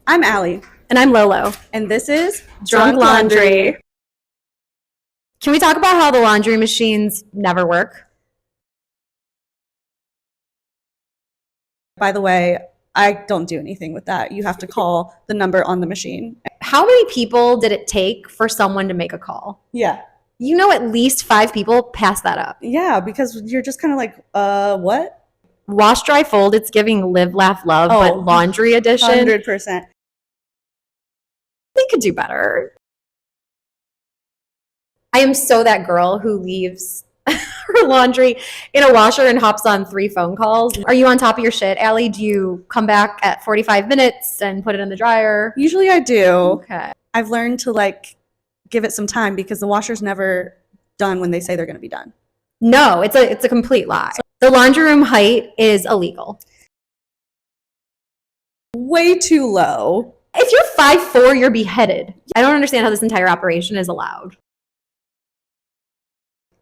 I'm Allie. And I'm Lolo. And this is Drunk Laundry. Can we talk about how the laundry machines never work? By the way, I don't do anything with that. You have to call the number on the machine. How many people did it take for someone to make a call? Yeah. You know, at least 5 people pass that up. Yeah, because you're just kind of like, what? Wash, dry, fold. It's giving live, laugh, love, but laundry edition. 100%. They could do better. I am so that girl who leaves her laundry in a washer and hops on 3 phone calls. Are you on top of your shit, Allie? Do you come back at 45 minutes and put it in the dryer? Usually I do. Okay. I've learned to give it some time because the washer's never done when they say they're going to be done. No, it's a complete lie. The laundry room height is illegal. Way too low. If you're 5'4", you're beheaded. I don't understand how this entire operation is allowed.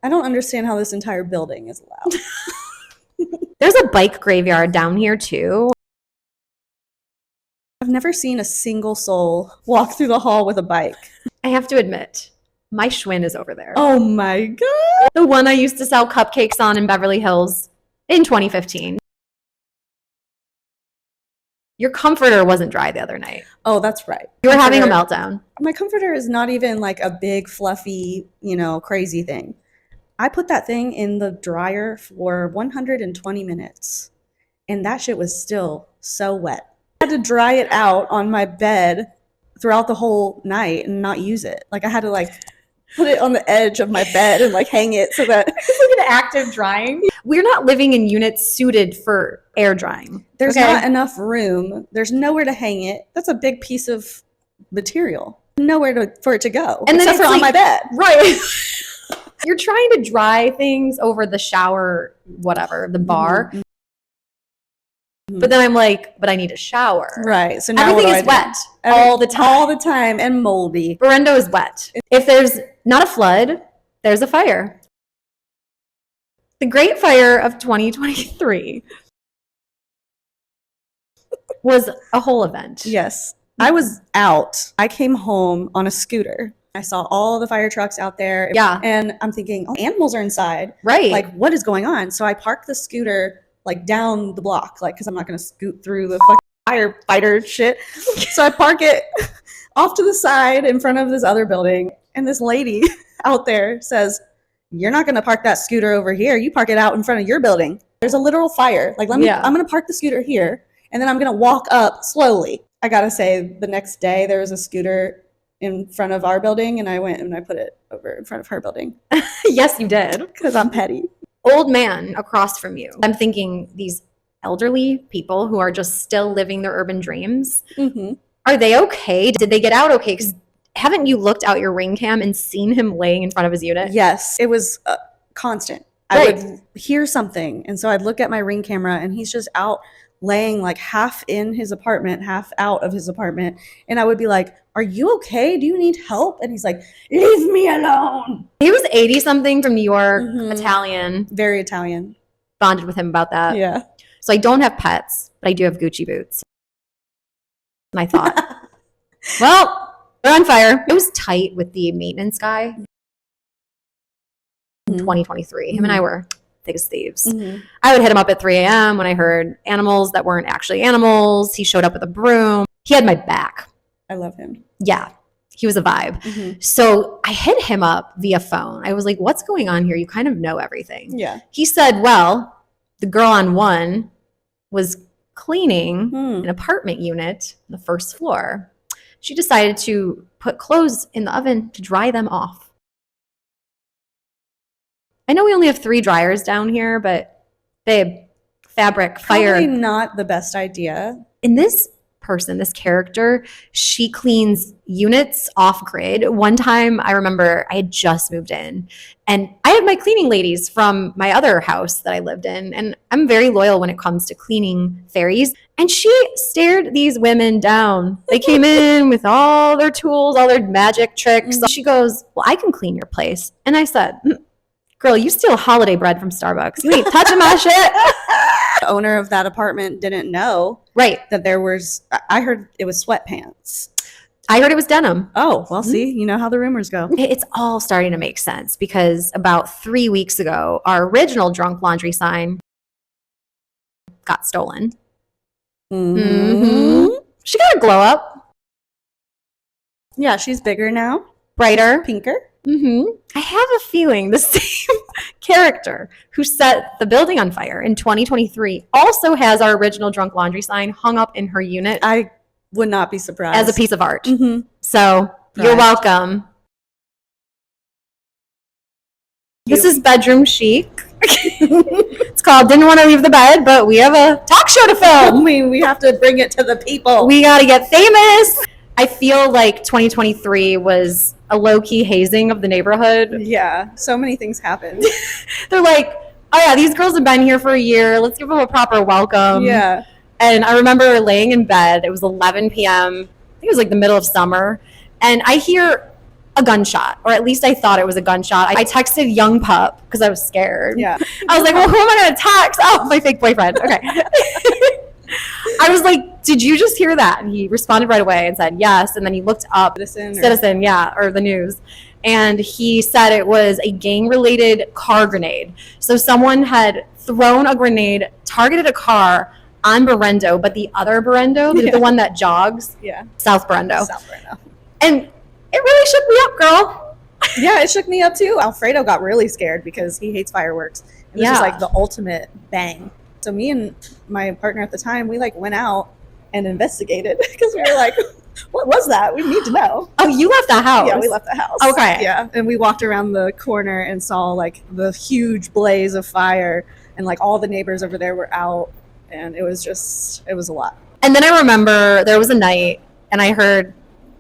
I don't understand how this entire building is allowed. There's a bike graveyard down here too. I've never seen a single soul walk through the hall with a bike. I have to admit, my Schwinn is over there. Oh my God. The one I used to sell cupcakes on in Beverly Hills in 2015. Your comforter wasn't dry the other night. Oh, that's right. You were having a meltdown. My comforter is not even like a big, fluffy, crazy thing. I put that thing in the dryer for 120 minutes, and that shit was still so wet. I had to dry it out on my bed throughout the whole night and not use it. I had to put it on the edge of my bed and hang it so that it's like an active drying. We're not living in units suited for air drying. There's not enough room. There's nowhere to hang it. That's a big piece of material. Nowhere for it to go. And except for on my bed. Right. You're trying to dry things over the shower, whatever, the bar. Mm-hmm. But then I'm like, but I need a shower. Right. So now everything is wet all the time. All the time and moldy. Berendo is wet. If there's not a flood, there's a fire. The Great Fire of 2023 was a whole event. Yes. I was out. I came home on a scooter. I saw all the fire trucks out there. Yeah. And I'm thinking, animals are inside. Right. What is going on? So I parked the scooter down the block, because I'm not going to scoot through the fucking firefighter shit. So I park it off to the side in front of this other building. And this lady out there says, "You're not going to park that scooter over here. You park it out in front of your building. There's a literal fire. I'm going to park the scooter here, and then I'm going to walk up slowly." I got to say, the next day there was a scooter in front of our building, and I went and I put it over in front of her building. Yes, you did. Because I'm petty. Old man across from you. I'm thinking these elderly people who are just still living their urban dreams. Mm-hmm. Are they okay? Did they get out okay? Because haven't you looked out your ring cam and seen him laying in front of his unit? Yes, it was constant. Right. I would hear something, and so I'd look at my ring camera, and he's just out laying half in his apartment, half out of his apartment. And I would be like, "Are you okay? Do you need help?" And he's like, "Leave me alone." He was 80-something from New York, Italian. Very Italian. Bonded with him about that. Yeah. So I don't have pets, but I do have Gucci boots. And I thought, well, they're on fire. It was tight with the maintenance guy in 2023. Him and I were thick as thieves. I would hit him up at 3 a.m. when I heard animals that weren't actually animals. He showed up with a broom. He had my back. I love him. Yeah. He was a vibe. So I hit him up via phone. I was like, "What's going on here? You kind of know everything." Yeah. He said, well, the girl on one was cleaning an apartment unit on the first floor. She decided to put clothes in the oven to dry them off. I know we only have 3 dryers down here, but babe, fabric, fire. Probably not the best idea. In this person, this character, she cleans units off grid. One time I remember I had just moved in and I had my cleaning ladies from my other house that I lived in. And I'm very loyal when it comes to cleaning fairies. And she stared these women down. They came in with all their tools, all their magic tricks. She goes, "Well, I can clean your place." And I said, "Girl, you steal holiday bread from Starbucks. You ain't touching my shit." The owner of that apartment didn't know Right. that there was, I heard it was sweatpants. I heard it was denim. Oh, well, see, you know how the rumors go. It's all starting to make sense because about 3 weeks ago, our original drunk laundry sign got stolen. She got a glow up. Yeah, she's bigger now. Brighter. Pinker. I have a feeling the same character who set the building on fire in 2023 also has our original drunk laundry sign hung up in her unit I would not be surprised. as a piece of art. Mm-hmm. So you're welcome. This is bedroom chic. It's called Didn't Want to Leave the Bed, but we have a talk show to film. We have to bring it to the people. We got to get famous. I feel like 2023 was a low-key hazing of the neighborhood. Yeah, so many things happened. They're like, oh yeah, these girls have been here for a year. Let's give them a proper welcome. Yeah. And I remember laying in bed. It was 11 p.m. I think it was like the middle of summer. And I hear a gunshot, or at least I thought it was a gunshot. I texted Young Pup because I was scared. Yeah. I was like, well, who am I going to text? Oh, my fake boyfriend. Okay. I was like, did you just hear that? And he responded right away and said yes. And then he looked up Citizen, yeah, or the news. And he said it was a gang-related car grenade. So someone had thrown a grenade, targeted a car on Berendo, but the other Berendo, the one that jogs, South Berendo. And it really shook me up, girl. Yeah, it shook me up too. Alfredo got really scared because he hates fireworks. It was just like the ultimate bang. So me and my partner at the time, we like went out and investigated because we were like, what was that? We need to know. Oh, you left the house? Yeah, we left the house. Okay. Yeah, and we walked around the corner and saw like the huge blaze of fire, and like all the neighbors over there were out, and it was a lot. And then I remember there was a night and I heard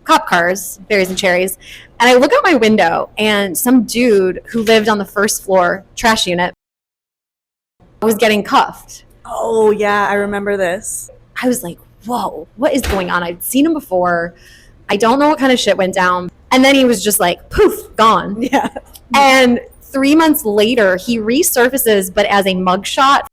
cop cars, berries and cherries, and I look out my window and some dude who lived on the first floor trash unit was getting cuffed. Oh yeah, I remember this. I was like, whoa, what is going on? I'd seen him before. I don't know what kind of shit went down. And then he was just like, poof, gone. Yeah. And 3 months later, he resurfaces, but as a mugshot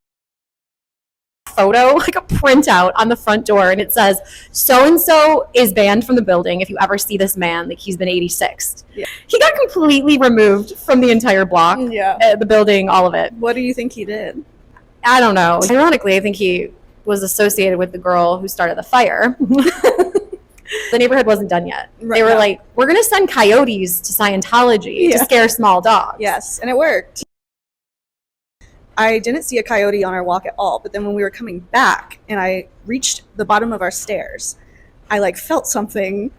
photo, like a printout on the front door. And it says, so-and-so is banned from the building. If you ever see this man, like he's been 86th. Yeah. He got completely removed from the entire block, the building, all of it. What do you think he did? I don't know. Ironically, I think he was associated with the girl who started the fire. The neighborhood wasn't done yet. They were like, we're going to send coyotes to Scientology to scare small dogs. Yes, and it worked. I didn't see a coyote on our walk at all, but then when we were coming back and I reached the bottom of our stairs, I like felt something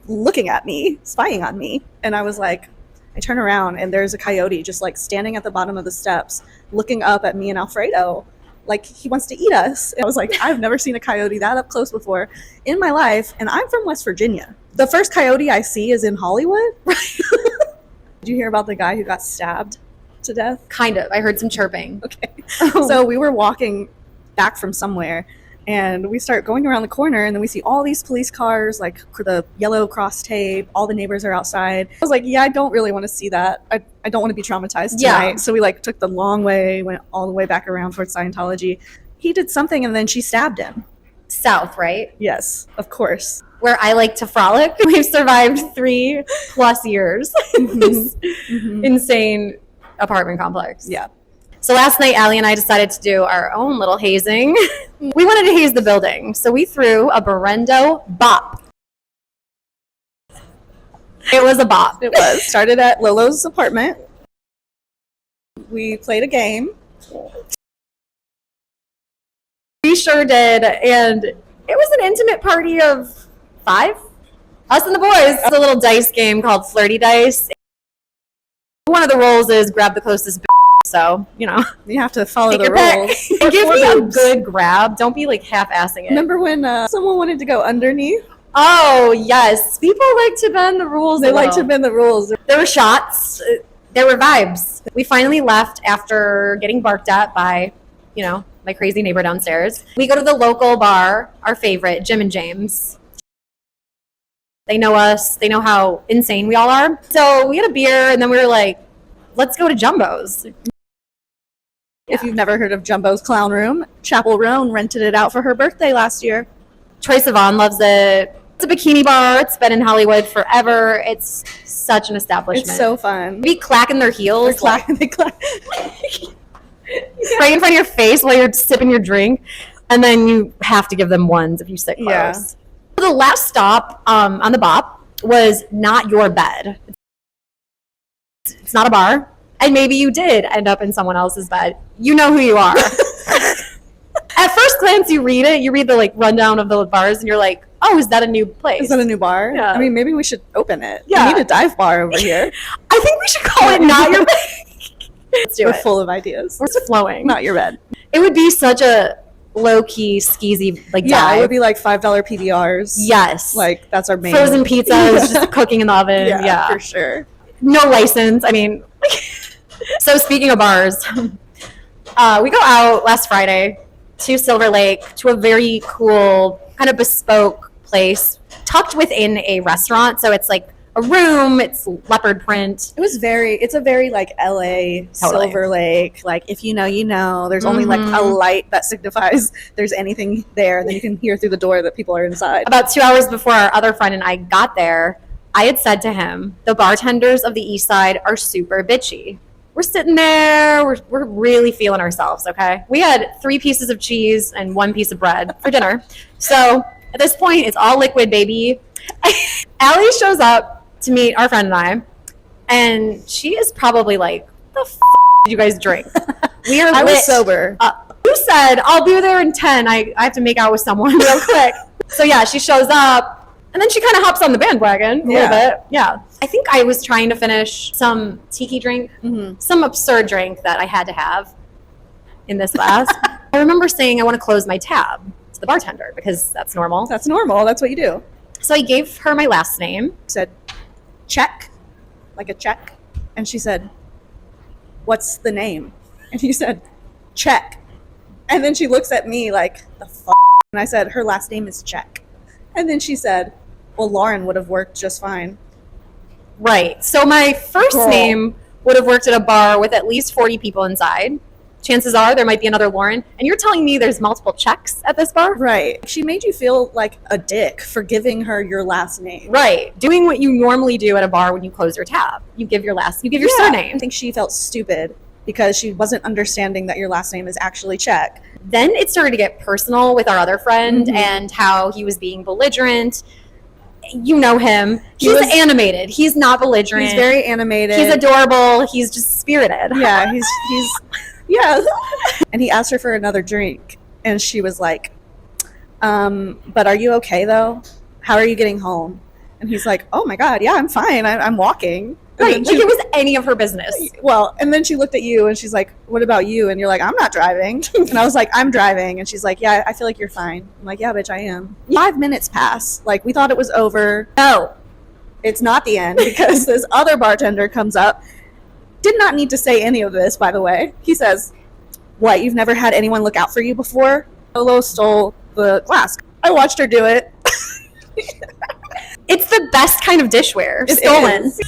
looking at me, spying on me. And I was like, I turn around and there's a coyote just like standing at the bottom of the steps, looking up at me and Alfredo, like he wants to eat us. And I was like, I've never seen a coyote that up close before in my life. And I'm from West Virginia. The first coyote I see is in Hollywood. Did you hear about the guy who got stabbed to death? Kind of. I heard some chirping. Okay. So we were walking back from somewhere and we start going around the corner and then we see all these police cars, like the yellow cross tape, all the neighbors are outside. I was like, yeah, I don't really want to see that. I don't want to be traumatized tonight. Yeah. So we like took the long way, went all the way back around towards Scientology. He did something and then she stabbed him. South, right? Yes, of course. Where I like to frolic. We've survived 3+ years in this insane apartment complex. Yeah. So last night, Allie and I decided to do our own little hazing. We wanted to haze the building, so we threw a Berendo bop. It was a bop. It was. Started at Lolo's apartment. We played a game. We sure did, and it was an intimate party of 5. Us and the boys. It's a little dice game called Flirty Dice. One of the roles is grab the closest so, you know. You have to follow the rules. Give me a good grab. Don't be like half-assing it. Remember when someone wanted to go underneath? Oh, yes. People like to bend the rules. They like to bend the rules. There were shots. There were vibes. We finally left after getting barked at by, you know, my crazy neighbor downstairs. We go to the local bar, our favorite, Jim and James. They know us. They know how insane we all are. So we had a beer, and then we were like, let's go to Jumbo's. If you've never heard of Jumbo's Clown Room, Chapel Roan rented it out for her birthday last year. Troye Sivan loves it. It's a bikini bar. It's been in Hollywood forever. It's such an establishment. It's so fun. Be clacking their heels. They clack. Right in front of your face while you're sipping your drink, and then you have to give them ones if you sit close. Yeah. The last stop on the bop was not your bed. It's not a bar, and maybe you did end up in someone else's bed. You know who you are. At first glance, you read the rundown of the bars, and you're like, oh, is that a new place? Is that a new bar? Yeah. I mean, maybe we should open it. Yeah. We need a dive bar over here. I think we should call it Not Your Bed. Let's do We're it. full of ideas. We're flowing. Not your bed. It would be such a low-key, skeezy, Yeah, dive. it would be like $5 PBRs. Yes. Like, that's our main. Frozen pizzas, just cooking in the oven. Yeah. for sure. No license. I mean, so speaking of bars, we go out last Friday to Silver Lake to a very cool, kind of bespoke place tucked within a restaurant. So it's like a room, it's leopard print. It's a very like LA, Totally. Silver Lake. Like, if you know, you know. There's only like a light that signifies there's anything there. Then you can hear through the door that people are inside. About 2 hours before our other friend and I got there, I had said to him, the bartenders of the East Side are super bitchy. We're sitting there, we're really feeling ourselves, okay? We had 3 pieces of cheese and 1 piece of bread for dinner. So at this point, it's all liquid, baby. Allie shows up to meet our friend and I, and she is probably like, the f*** did you guys drink? We are I was lit. sober. You said, I'll be there in 10. I have to make out with someone real quick. So yeah, she shows up. And then she kind of hops on the bandwagon a little bit. Yeah. I think I was trying to finish some tiki drink, some absurd drink that I had to have in this glass. I remember saying I want to close my tab to the bartender because that's normal. That's normal. That's what you do. So I gave her my last name. Said, check, like a check. And she said, what's the name? And he said, check. And then she looks at me like, the f***? And I said, her last name is Check. And then she said, well, Lauren would have worked just fine. Right. So my first Girl. name would have worked at a bar with at least 40 people inside. Chances are there might be another Lauren. And you're telling me there's multiple Checks at this bar? Right. She made you feel like a dick for giving her your last name. Right. Doing what you normally do at a bar when you close your tab. You give your surname. I think she felt stupid because she wasn't understanding that your last name is actually Check. Then it started to get personal with our other friend and how he was being belligerent. You know him. He's animated. He's not belligerent. He's very animated. He's adorable. He's just spirited. Yeah, he's yeah. And he asked her for another drink, and she was like, but are you okay though? How are you getting home? And he's like, oh my God, yeah, I'm fine. I'm walking. Right, like it was any of her business. Well, and then she looked at you and she's like, what about you? And you're like, I'm not driving. And I was like, I'm driving. And she's like, yeah, I feel like you're fine. I'm like, yeah, bitch, I am. 5 minutes pass. Like, we thought it was over. No, it's not the end because this other bartender comes up. Did not need to say any of this, by the way. He says, what, you've never had anyone look out for you before? Lolo stole the glass. I watched her do it. It's the best kind of dishware. It Stolen. is.